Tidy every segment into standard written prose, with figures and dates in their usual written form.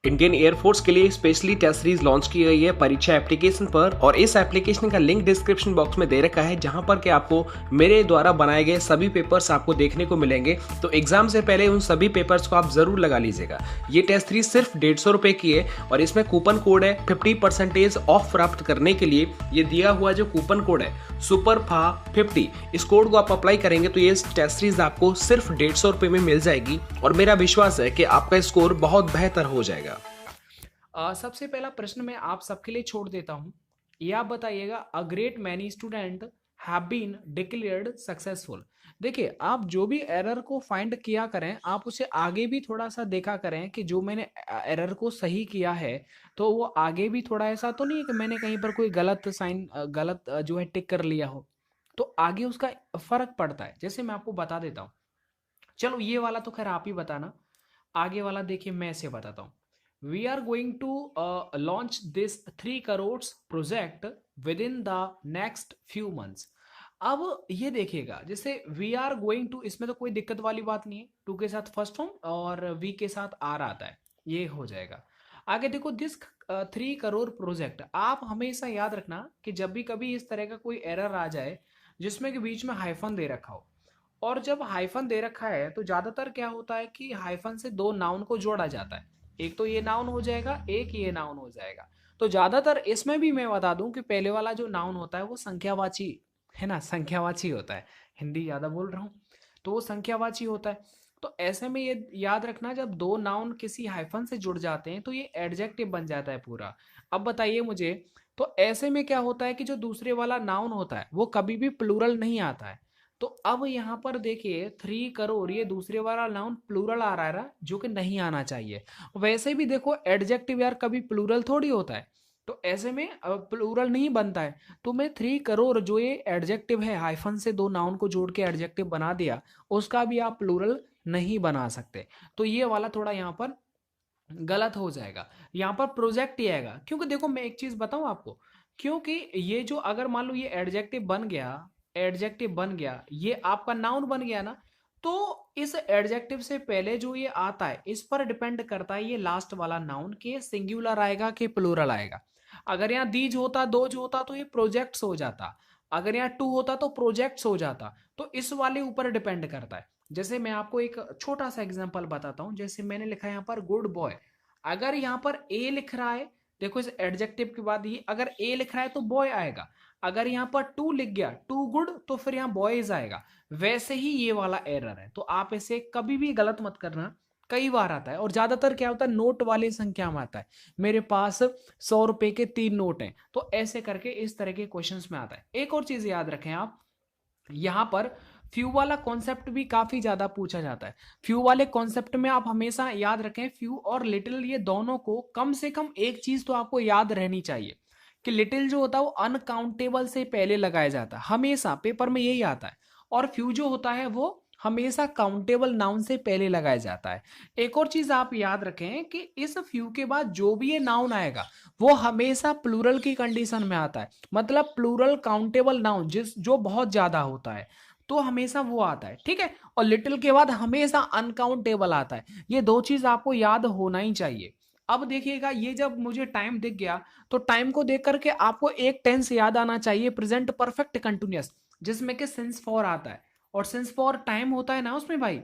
Indian air force के लिए specially test series launch की गई है परीक्षा एप्लीकेशन पर, और इस एप्लीकेशन का लिंक डिस्क्रिप्शन बॉक्स में दे रखा है, जहां पर कि आपको मेरे द्वारा बनाए गए सभी पेपर्स आपको देखने को मिलेंगे। तो एग्जाम से पहले उन सभी पेपर्स को आप जरूर लगा लीजिएगा। ये टेस्ट सीरीज सिर्फ 150 रुपए की है, और इसमें कूपन कोड है 50% ऑफ प्राप्त करने के लिए। ये दिया हुआ जो कूपन कोड है SUPERFA50, इस कोड को आप अप्लाई करेंगे तो ये टेस्ट सीरीज आपको सिर्फ 150 रुपए में मिल जाएगी, और मेरा विश्वास है कि आपका स्कोर बहुत बेहतर हो जाएगा। सबसे पहला प्रश्न मैं आप सबके लिए छोड़ देता हूं। ये आप बताइएगा, a great many student have been declared successful. देखिए, आप जो भी एरर को फाइंड किया करें, आप उसे आगे भी थोड़ा सा देखा करें कि जो मैंने एरर को सही किया है तो वो आगे भी थोड़ा ऐसा तो नहीं है कि मैंने कहीं पर कोई गलत साइन गलत जो है टिक कर लिया हो, तो आगे उसका फर्क पड़ता है। जैसे मैं आपको बता देता हूँ, चलो ये वाला तो खैर आप ही बताना, आगे वाला देखिए मैं इसे बताता हूँ। We are going to launch this 3 crore project within the next few months. अब ये देखिएगा, जैसे वी आर गोइंग टू, इसमें तो कोई दिक्कत वाली बात नहीं है, टू के साथ फर्स्ट फॉर्म और वी के साथ आर आता है, ये हो जाएगा। आगे देखो, दिस 3 करोड़ प्रोजेक्ट, आप हमेशा याद रखना कि जब भी कभी इस तरह का कोई एरर आ जाए जिसमें कि बीच में हाइफन दे रखा हो, और जब हाइफन दे रखा है तो ज्यादातर क्या होता है कि हाइफन से दो नाउन को जोड़ा जाता है। एक तो ये नाउन हो जाएगा, एक ये नाउन हो जाएगा। तो ज्यादातर इसमें भी मैं बता दूं कि पहले वाला जो नाउन होता है वो संख्यावाची है ना, संख्यावाची होता है। हिंदी ज्यादा बोल रहा हूँ तो वो संख्यावाची होता है। तो ऐसे में ये याद रखना, जब दो नाउन किसी हाइफन से जुड़ जाते हैं तो ये एडजेक्टिव बन जाता है पूरा। अब बताइए मुझे, तो ऐसे में क्या होता है कि जो दूसरे वाला नाउन होता है वो कभी भी प्लूरल नहीं आता है। तो अब यहाँ पर देखिए 3 करोड़, ये दूसरे वाला नाउन प्लूरल आ रहा है जो कि नहीं आना चाहिए। वैसे भी देखो, एडजेक्टिव यार कभी प्लूरल थोड़ी होता है, तो ऐसे में प्लूरल नहीं बनता है। तो मैं 3 करोड़, जो ये एडजेक्टिव है, हाइफन से दो नाउन को जोड़ के एडजेक्टिव बना दिया, उसका भी आप प्लूरल नहीं बना सकते। तो ये वाला थोड़ा यहाँ पर गलत हो जाएगा, यहाँ पर प्रोजेक्ट ही आएगा। क्योंकि देखो मैं एक चीज बताऊं आपको, क्योंकि ये जो अगर मान लो ये एडजेक्टिव बन गया, एडजेक्टिव बन गया, ये आपका नाउन बन गया ना, तो इस एडजेक्टिव से पहले जो ये आता है इस पर डिपेंड करता है ये लास्ट वाला नाउन के सिंगुलर आएगा कि प्लूरल आएगा। अगर यहाँ दीज होता, दोज होता तो ये प्रोजेक्ट्स हो जाता, अगर यहाँ टू होता तो प्रोजेक्ट्स हो जाता। तो इस वाले ऊपर डिपेंड करता है। जैसे मैं आपको एक छोटा सा एग्जांपल बताता हूं, जैसे मैंने लिखा है यहाँ पर गुड बॉय। अगर यहाँ पर ए लिख रहा है, देखो इस एडजेक्टिव के बाद ये अगर ए लिख रहा है तो बॉय आएगा। अगर यहाँ पर टू लिख गया, टू गुड, तो फिर यहाँ बॉयज आएगा। वैसे ही ये वाला एरर है, तो आप इसे कभी भी गलत मत करना। कई बार आता है, और ज्यादातर क्या होता है नोट वाली संख्या में आता है। मेरे पास 100 रुपए के 3 नोट हैं, तो ऐसे करके इस तरह के क्वेश्चंस में आता है। एक और चीज याद रखें आप, यहाँ पर फ्यू वाला कॉन्सेप्ट भी काफी ज्यादा पूछा जाता है। फ्यू वाले कॉन्सेप्ट में आप हमेशा याद रखें, फ्यू और लिटिल ये दोनों को कम से कम एक चीज तो आपको याद रहनी चाहिए कि लिटिल जो होता है वो अनकाउंटेबल से पहले लगाया जाता है, हमेशा पेपर में यही आता है। और फ्यू जो होता है वो हमेशा काउंटेबल नाउन से पहले लगाया जाता है। एक और चीज आप याद रखें कि इस फ्यू के बाद जो भी ये नाउन आएगा वो हमेशा प्लूरल की कंडीशन में आता है, मतलब प्लूरल काउंटेबल नाउन जिस जो बहुत ज्यादा होता है, तो हमेशा वो आता है, ठीक है। और लिटिल के बाद हमेशा अनकाउंटेबल आता है। ये दो चीज आपको याद होना ही चाहिए। अब देखिएगा, ये जब मुझे टाइम दिख गया तो टाइम को देख करके आपको एक टेंस याद आना चाहिए, प्रेजेंट परफेक्ट कंटिन्यूअस, जिसमें कि सिंस फॉर आता है। और सिंस फॉर टाइम होता है ना उसमें भाई,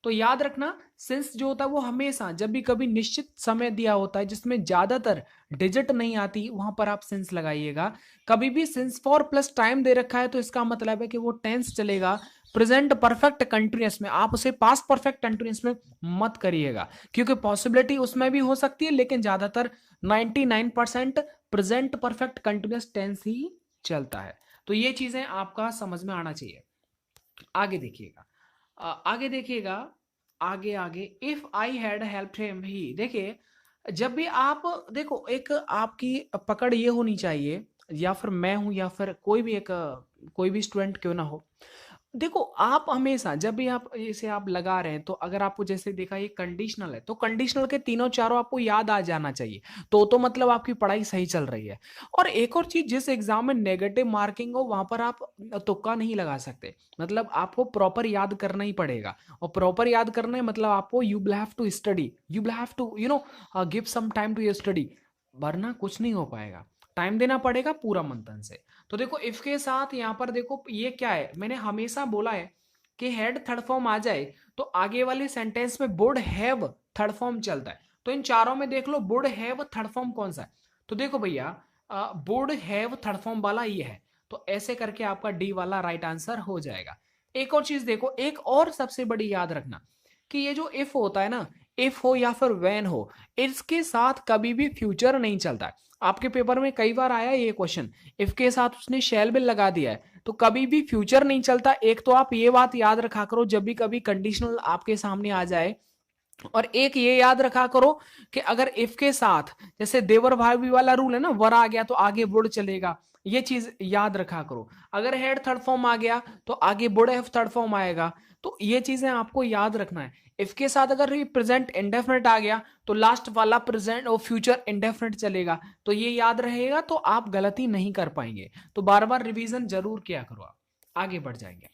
तो याद रखना सिंस जो होता है वो हमेशा जब भी कभी निश्चित समय दिया होता है जिसमें ज्यादातर डिजिट नहीं आती, वहां पर आप सिंस लगाइएगा। कभी भी सिंस फॉर प्लस टाइम दे रखा है तो इसका मतलब है कि वो टेंस चलेगा प्रेजेंट परफेक्ट कंटिन्यूअस में, आप उसे पास्ट परफेक्ट कंटिन्यूअस में मत करिएगा, क्योंकि पॉसिबिलिटी उसमें भी हो सकती है, लेकिन ज्यादातर 99% प्रेजेंट परफेक्ट कंटिन्यूअस टेंस ही चलता है। तो ये चीजें आपका समझ में आना चाहिए। आगे देखिएगा, आगे देखिएगा, आगे आगे, if I had help him he. देखिए, जब भी आप देखो, एक आपकी पकड़ ये होनी चाहिए, या फिर मैं हूं या फिर कोई भी एक कोई भी स्टूडेंट क्यों ना हो, देखो आप हमेशा जब भी आप इसे आप लगा रहे हैं तो अगर आपको जैसे देखा ये कंडीशनल है तो कंडीशनल के तीनों चारों आपको याद आ जाना चाहिए, तो मतलब आपकी पढ़ाई सही चल रही है। और एक और चीज, जिस एग्जाम में नेगेटिव मार्किंग हो वहां पर आप तुक्का नहीं लगा सकते, मतलब आपको प्रॉपर याद करना ही पड़ेगा। और प्रॉपर याद करना है मतलब आपको you will have to study, you will have to give some time to your study, वरना कुछ नहीं हो पाएगा। टाइम देना पड़ेगा पूरा मंथन से। तो देखो इफ के साथ यहाँ पर देखो ये क्या है, मैंने हमेशा बोला है कि हेड थर्ड फॉर्म आ जाए तो आगे वाले सेंटेंस में वुड हैव थर्ड फॉर्म चलता है। तो इन चारों में देख लो वुड हैव थर्ड फॉर्म कौन सा है, तो देखो भैया वुड हैव थर्ड फॉर्म वाला ये है। तो ऐसे करके आपका डी वाला राइट आंसर हो जाएगा। एक और चीज देखो, एक और सबसे बड़ी याद रखना कि ये जो इफ होता है ना, इफ हो या फिर व्हेन हो, इसके साथ कभी भी फ्यूचर नहीं चलता है। आपके पेपर में कई बार आया ये क्वेश्चन, इफ के साथ उसने शैल बिल लगा दिया है तो कभी भी फ्यूचर नहीं चलता। एक तो आप ये बात याद रखा करो जब भी कभी कंडीशनल आपके सामने आ जाए, और एक ये याद रखा करो कि अगर इफ के साथ जैसे देवर भाभी वाला रूल है ना, वर आ गया तो आगे वुड चलेगा, ये चीज याद रखा करो। अगर हेड थर्ड फॉर्म आ गया तो आगे वुड हैव थर्ड फॉर्म आएगा, तो ये चीजें आपको याद रखना है। इफ के साथ अगर ये प्रेजेंट इंडेफिनिट आ गया तो लास्ट वाला प्रेजेंट और फ्यूचर इंडेफिनिट चलेगा, तो ये याद रहेगा तो आप गलती नहीं कर पाएंगे। तो बार बार रिवीजन जरूर किया करो, आप आगे बढ़ जाएंगे।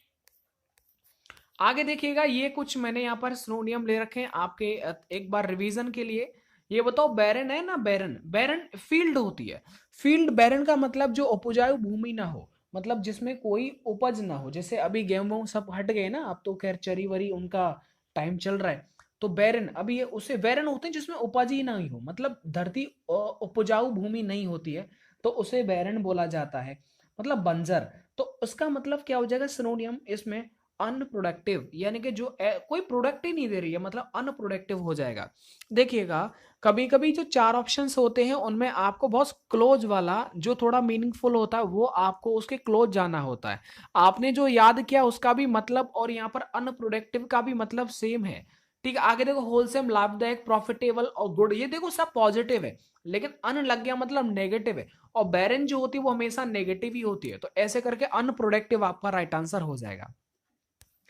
आगे देखिएगा, ये कुछ मैंने यहाँ पर सिनोनियम ले रखे हैं आपके एक बार रिवीजन के लिए। ये बताओ बैरन है ना, बैरन, बैरन फील्ड होती है। फील्ड बैरन का मतलब जो उपजाऊ भूमि ना हो, मतलब जिसमें कोई उपज ना हो। जैसे अभी गेहूं सब हट गए ना, अब तो खैर चरी वरी उनका टाइम चल रहा है। तो बैरन अभी ये उसे बैरन होते हैं जिसमें उपज ही नहीं हो, मतलब धरती उपजाऊ भूमि नहीं होती है, तो उसे बैरन बोला जाता है, मतलब बंजर। तो उसका मतलब क्या हो जाएगा सिनोनियम इसमें, अनप्रोडक्टिव, यानी कि जो कोई प्रोडक्ट ही नहीं दे रही है, मतलब अनप्रोडक्टिव हो जाएगा। देखिएगा कभी कभी जो चार ऑप्शंस होते हैं उनमें आपको बहुत क्लोज वाला जो थोड़ा मीनिंगफुल होता है वो आपको उसके क्लोज जाना होता है। आपने जो याद किया उसका भी मतलब और यहाँ पर अनप्रोडक्टिव का भी मतलब सेम है। ठीक है, आगे देखो होलसेम, लाभदायक, प्रॉफिटेबल और गुड, ये देखो सब पॉजिटिव है, लेकिन अन लग गया मतलब नेगेटिव है। और बैरन जो होती है वो हमेशा नेगेटिव ही होती है, तो ऐसे करके अनप्रोडक्टिव आपका राइट आंसर हो जाएगा।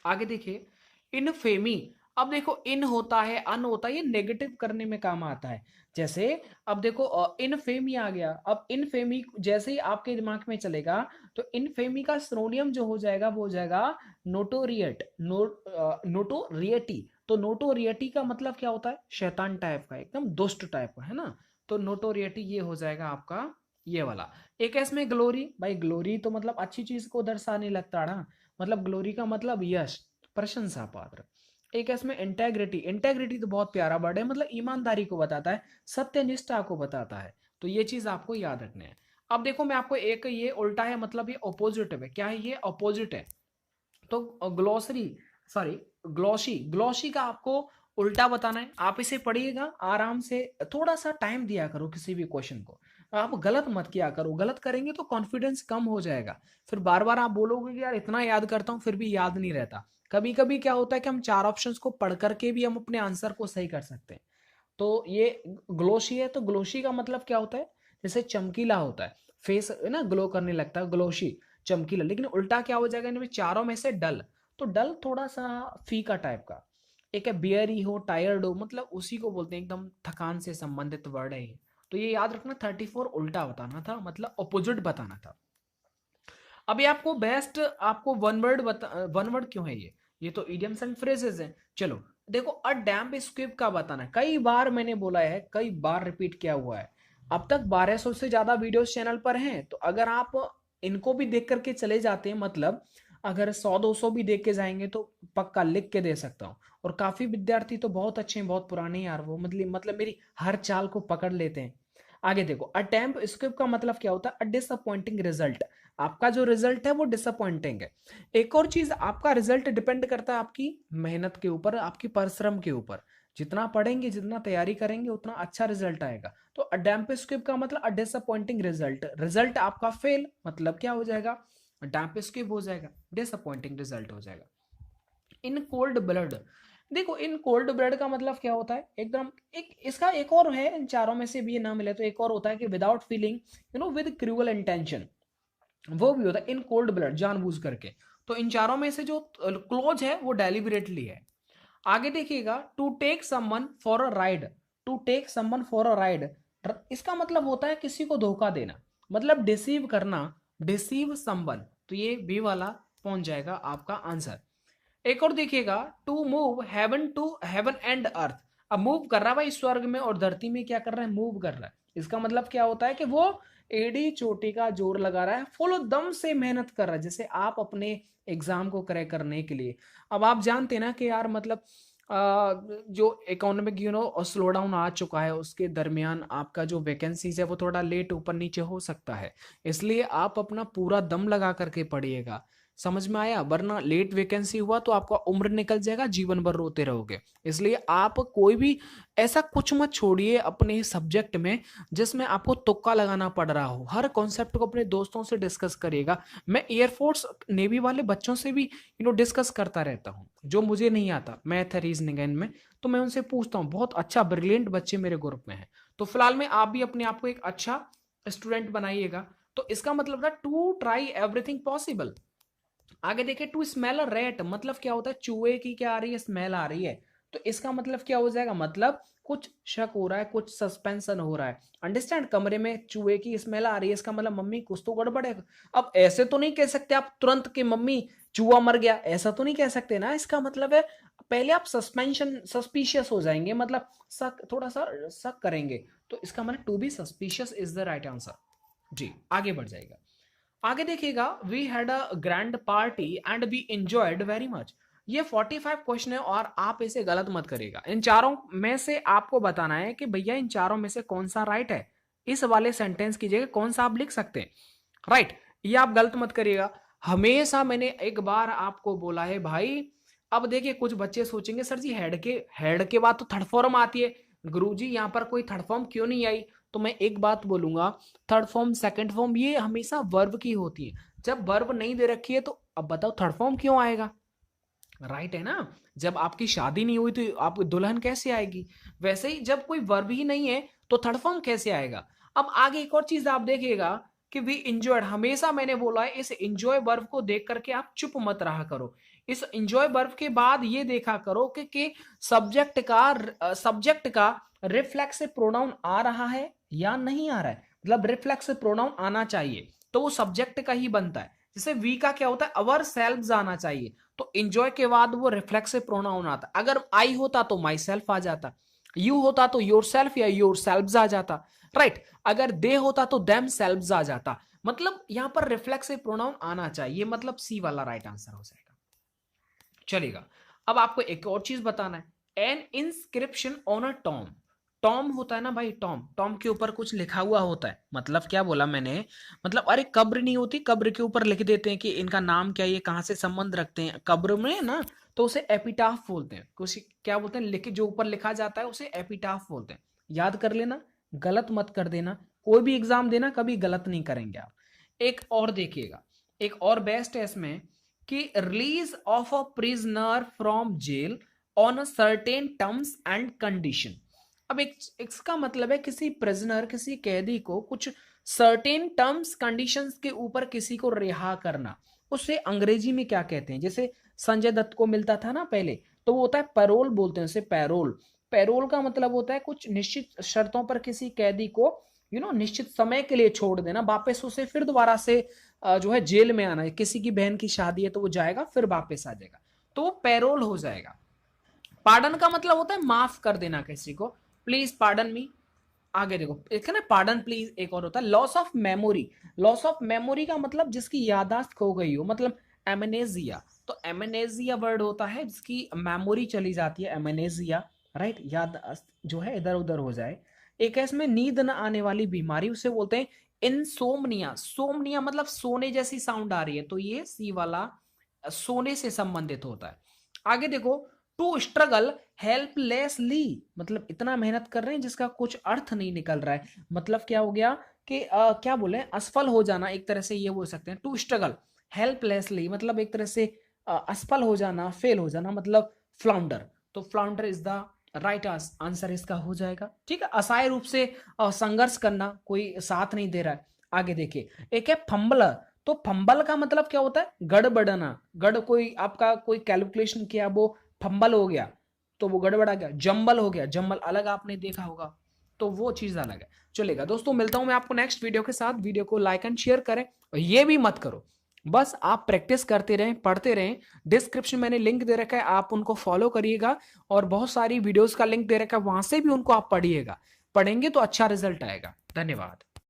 आगे देखिए इनफेमी। अब देखो इन होता है, अन होता है, ये नेगेटिव करने में काम आता है। जैसे अब देखो इनफेमी आ गया, अब इनफेमी जैसे ही आपके दिमाग में चलेगा तो इनफेमी का सिनोनियम जो हो जाएगा वो हो जाएगा नोटोरिएट, नोटोरिएटी। तो नोटोरिएटी का मतलब क्या होता है, शैतान टाइप का, एकदम दुष्ट टाइप का, है ना। तो नोटोरिएटी ये हो जाएगा आपका ये वाला। एक है इसमें ग्लोरी, भाई ग्लोरी तो मतलब अच्छी चीज को दर्शाने लगता है ना, मतलब ग्लोरी का मतलब यश, प्रशंसा पात्र। एक है इसमें इंटेग्रिटी, इंटेग्रिटी तो बहुत प्यारा वर्ड है, मतलब ईमानदारी को बताता है, सत्यनिष्ठा को बताता है। तो ये चीज आपको याद रखना है। अब देखो मैं आपको एक, ये उल्टा है मतलब ये ऑपोजिट है, क्या है ये, अपोजिट है। तो ग्लोसरी, सॉरी ग्लोशी, ग्लोशी का आपको उल्टा बताना है। आप इसे पढ़िएगा आराम से, थोड़ा सा टाइम दिया करो किसी भी क्वेश्चन को, आप गलत मत किया करो, गलत करेंगे तो कॉन्फिडेंस कम हो जाएगा। फिर बार बार आप बोलोगे कि यार इतना याद करता हूँ फिर भी याद नहीं रहता। कभी कभी क्या होता है कि हम चार ऑप्शंस को पढ़ करके भी हम अपने आंसर को सही कर सकते हैं। तो ये ग्लोशी है, तो ग्लोशी का मतलब क्या होता है, जैसे चमकीला होता है, फेस है ना ग्लो करने लगता है, ग्लोशी चमकीला। लेकिन उल्टा क्या हो जाएगा इनमें चारों में से, डल। तो डल थोड़ा सा फीका टाइप का। एक है बियरी हो, टायर्ड हो, मतलब उसी को बोलते हैं, एकदम थकान से संबंधित वर्ड है ये। तो ये याद रखना 34 उल्टा बताना था, मतलब अपोजिट बताना था। अभी आपको बेस्ट, आपको वन वर्ड वन वर्ड क्यों है ये तो इडियम्स एंड फ्रेजेस हैं। चलो देखो अ डैम्प स्क्विब का बताना है, कई बार मैंने बोला है, कई बार रिपीट किया हुआ है। अब तक 1200 से ज्यादा वीडियोस चैनल पर हैं, तो अगर आप इनको भी देख करके चले जाते हैं, मतलब अगर 100-200 भी देख के जाएंगे तो पक्का लिख के दे सकता हूँ। और काफी विद्यार्थी तो बहुत अच्छे हैं, बहुत पुराने यार, वो मतलब मेरी हर चाल को पकड़ लेते हैं। आगे देखो अटेम्प्ट स्क्रिप्ट का मतलब क्या होता है, अ डिसअपॉइंटिंग रिजल्ट। आपका जो रिजल्ट है वो डिसअपॉइंटिंग है। एक और चीज, आपका रिजल्ट डिपेंड करता है आपकी मेहनत के ऊपर, आपकी परिश्रम के ऊपर। जितना पढ़ेंगे, जितना तैयारी करेंगे, उतना अच्छा रिजल्ट आएगा। तो अडैम्प स्क्रिप्ट का मतलब अ डिसअपॉइंटिंग रिजल्ट, रिजल्ट आपका फेल, मतलब क्या हो जाएगा, डैम्प स्क्रिप्ट हो जाएगा, डिसअपॉइंटिंग रिजल्ट हो जाएगा। इन कोल्ड ब्लड, देखो इन कोल्ड ब्लड का मतलब क्या होता है, एकदम एक इसका एक और है, इन चारों में से भी ये ना मिले तो एक और होता है कि without feeling with cruel intention, वो भी होता है इन कोल्ड ब्लड, जानबूझ करके। तो इन चारों में से जो क्लोज है वो डेलिबरेटली है। आगे देखिएगा, to take someone for a ride, to take someone for a ride, इसका मतलब होता है किसी को धोखा देना, मतलब डिसीव करना, डिसीव समवन, तो ये बी वाला पहुंच जाएगा आपका आंसर। एक और देखिएगा, to move heaven to heaven and earth, अब मूव कर रहा है भाई स्वर्ग में और धरती में, क्या कर रहा है, मूव कर रहा है। इसका मतलब क्या होता है कि वो एडी चोटी का जोर लगा रहा है, फुल दम से मेहनत कर रहा है, जैसे आप अपने एग्जाम को क्रैक करने के लिए। अब आप जानते हैं ना कि यार मतलब जो इकोनॉमिक स्लो डाउन आ चुका है, उसके दरमियान आपका जो वैकेंसीज है वो थोड़ा लेट ऊपर नीचे हो सकता है, इसलिए आप अपना पूरा दम लगा करके पढ़िएगा। समझ में आया? वरना लेट वैकेंसी हुआ तो आपका उम्र निकल जाएगा, जीवन भर रोते रहोगे। इसलिए आप कोई भी ऐसा कुछ मत छोड़िए अपने सब्जेक्ट में जिसमें आपको तुक्का लगाना पड़ रहा हो। हर कॉन्सेप्ट को अपने दोस्तों से डिस्कस करिएगा। मैं एयरफोर्स नेवी वाले बच्चों से भी डिस्कस करता रहता हूँ, जो मुझे नहीं आता मैथ रीजनिंग इनमें, तो मैं उनसे पूछता हूँ। बहुत अच्छा ब्रिलियंट बच्चे मेरे ग्रुप में हैं। तो फिलहाल में आप भी अपने आप को एक अच्छा स्टूडेंट बनाइएगा। तो इसका मतलब था टू ट्राई एवरीथिंग पॉसिबल। आगे देखिए, टू स्मेल अ रैट, मतलब क्या होता है, चूहे की क्या आ रही है, स्मेल आ रही है। तो इसका मतलब क्या हो जाएगा, मतलब कुछ शक हो रहा है, कुछ सस्पेंशन हो रहा है। अंडरस्टैंड? कमरे में चूहे की स्मेल आ रही है, इसका मतलब मम्मी कुछ तो गड़बड़ है। अब ऐसे तो नहीं कह सकते आप तुरंत कि मम्मी चूहा मर गया, ऐसा तो नहीं कह सकते ना। इसका मतलब है पहले आप सस्पेंशन सस्पिशियस हो जाएंगे, मतलब शक, थोड़ा सा शक करेंगे। तो इसका मतलब to be suspicious is the right answer. जी आगे बढ़ जाएगा। आगे देखिएगा, we had a grand party and we enjoyed very much. ये 45 क्वेश्चन है और आप इसे गलत मत करिएगा। इन चारों में से आपको बताना है कि भैया इन चारों में से कौन सा राइट है। इस वाले सेंटेंस की जगह कौन सा आप लिख सकते हैं, राइट। ये आप गलत मत करिएगा। हमेशा मैंने एक बार आपको बोला है भाई। अब देखिए, कुछ बच्चे सोचेंगे सर जी हेड के बाद तो थर्ड फॉर्म आती है, गुरुजी यहाँ पर कोई थर्ड फॉर्म क्यों नहीं आई। तो मैं एक बात बोलूंगा, थर्ड फॉर्म सेकंड फॉर्म ये हमेशा वर्ब की होती है। जब वर्ब नहीं दे रखी है तो अब बताओ थर्ड फॉर्म क्यों आएगा, राइट है ना। जब आपकी शादी नहीं हुई तो आप दुल्हन कैसे आएगी, वैसे ही जब कोई वर्ब ही नहीं है तो थर्ड फॉर्म कैसे आएगा। अब आगे एक और चीज आप देखिएगा कि वी इंजॉयड, हमेशा मैंने बोला है इस इंजॉय वर्ब को देख करके आप चुप मत रहा करो। इस इंजॉय वर्ब के बाद ये देखा करो कि सब्जेक्ट का रिफ्लेक्सिव प्रोनाउन आ रहा है या नहीं आ रहा है। मतलब रिफ्लेक्सिव प्रोनाउन आना चाहिए तो वो सब्जेक्ट का ही बनता है। जैसे वी का क्या होता है, अवर सेल्फ आना चाहिए, तो इंजॉय के बाद वो रिफ्लेक्सिव प्रोनाउन आता। अगर आई होता तो माई सेल्फ आ जाता, यू होता तो योर सेल्फ या योर सेल्फ आ जाता, राइट। अगर दे होता तो देम सेल्फ आ जाता। मतलब यहां पर रिफ्लेक्सिव प्रोनाउन आना चाहिए, मतलब सी वाला राइट आंसर हो जाएगा। चलेगा। अब आपको एक और चीज बताना है, N inscription on a Tom. Tom होता है ना भाई, टॉम, टॉम के ऊपर कुछ लिखा हुआ होता है। मतलब क्या बोला मैंने, मतलब अरे कब्र नहीं होती, कब्र के ऊपर लिख देते हैं कि इनका नाम क्या है, ये कहाँ से संबंध रखते हैं कब्र में ना, तो उसे एपिटाफ बोलते हैं। कुछ क्या बोलते हैं, लिखे जो ऊपर लिखा जाता है उसे एपिटाफ बोलते हैं। याद कर लेना, गलत मत कर देना। कोई भी एग्जाम देना कभी गलत नहीं करेंगे आप। एक और देखिएगा, एक और बेस्ट है इसमें कि release of a prisoner from jail on a certain terms and condition. अब एक इसका मतलब है किसी प्रिजनर, किसी कैदी को कुछ सर्टेन टर्म्स कंडीशंस के ऊपर किसी को रिहा करना। उसे अंग्रेजी में क्या कहते हैं, जैसे संजय दत्त को मिलता था ना पहले, तो वो होता है पैरोल, बोलते हैं उसे पैरोल। पैरोल का मतलब होता है कुछ निश्चित शर्तों पर किसी कैदी को निश्चित समय के लिए छोड़ देना, वापस उसे फिर दोबारा से जो है जेल में आना है। किसी की बहन की शादी है तो वो जाएगा फिर वापस आ जाएगा, तो वो पैरोल हो जाएगा। पार्डन का मतलब होता है माफ कर देना किसी को, प्लीज पार्डन मी। आगे देखो, एक है ना पार्डन प्लीज, एक और होता है loss of memory. Loss of memory का मतलब जिसकी याददाश्त खो गई हो, मतलब एमनेजिया। तो एमनेजिया वर्ड होता है जिसकी मेमोरी चली जाती है, एमनेजिया, राइट, याददाश्त जो है इधर उधर हो जाए। एक है इसमें नींद न आने वाली बीमारी, उसे बोलते हैं इनसोमनिया। सोमनिया मतलब सोने जैसी साउंड आ रही है, तो ये सी वाला सोने से संबंधित होता है। आगे देखो, टू स्ट्रगल हेल्पलेसली, मतलब इतना मेहनत कर रहे हैं जिसका कुछ अर्थ नहीं निकल रहा है। मतलब क्या हो गया कि क्या बोले, असफल हो जाना, एक तरह से ये बोल सकते हैं। टू स्ट्रगल हेल्पलेसली मतलब एक तरह से असफल हो जाना, फेल हो जाना, मतलब फ्लाउंडर। तो flounder is the right answer इसका हो जाएगा। ठीक है, असहाय रूप से संघर्ष करना, कोई साथ नहीं दे रहा है। आगे देखिए, एक है फंबलर। तो फंबल का मतलब क्या होता है? गड़बड़ना। कोई आपका कोई कैलकुलेशन किया, वो फंबल हो गया तो वो गड़बड़ा गया। जंबल हो गया, जंबल अलग आपने देखा होगा, तो वो चीज अलग है। चलेगा दोस्तों, मिलता हूं मैं आपको नेक्स्ट वीडियो के साथ। वीडियो को लाइक एंड शेयर करें, और ये भी मत करो, बस आप प्रैक्टिस करते रहें, पढ़ते रहें। डिस्क्रिप्शन मैंने लिंक दे रखा है, आप उनको फॉलो करिएगा, और बहुत सारी वीडियोस का लिंक दे रखा है, वहां से भी उनको आप पढ़िएगा। पढ़ेंगे तो अच्छा रिजल्ट आएगा। धन्यवाद।